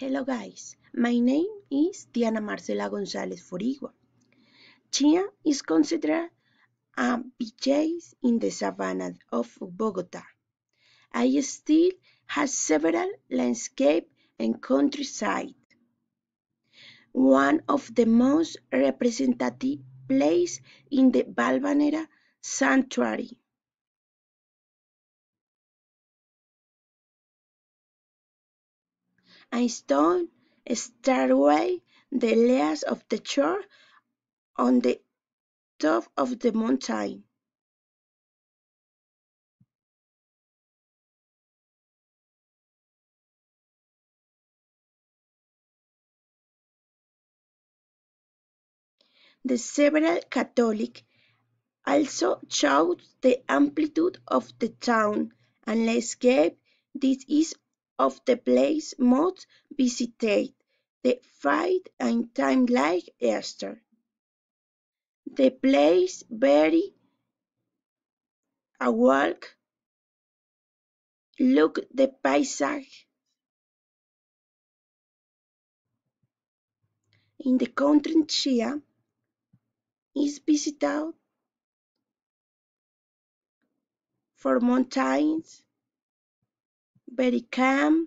Hello guys, my name is Diana Marcela González Forigua. Chia is considered a village in the savannah of Bogota. I still has several landscape and countryside. One of the most representative places in the Balvanera Sanctuary. A stone stairway, the layers of the church on the top of the mountain. The several Catholic also shows the amplitude of the town and landscape. This is of the place most visited, the fight and time like Easter. The place very a walk, look the paisage in the country Chia is visited for mountains, very calm,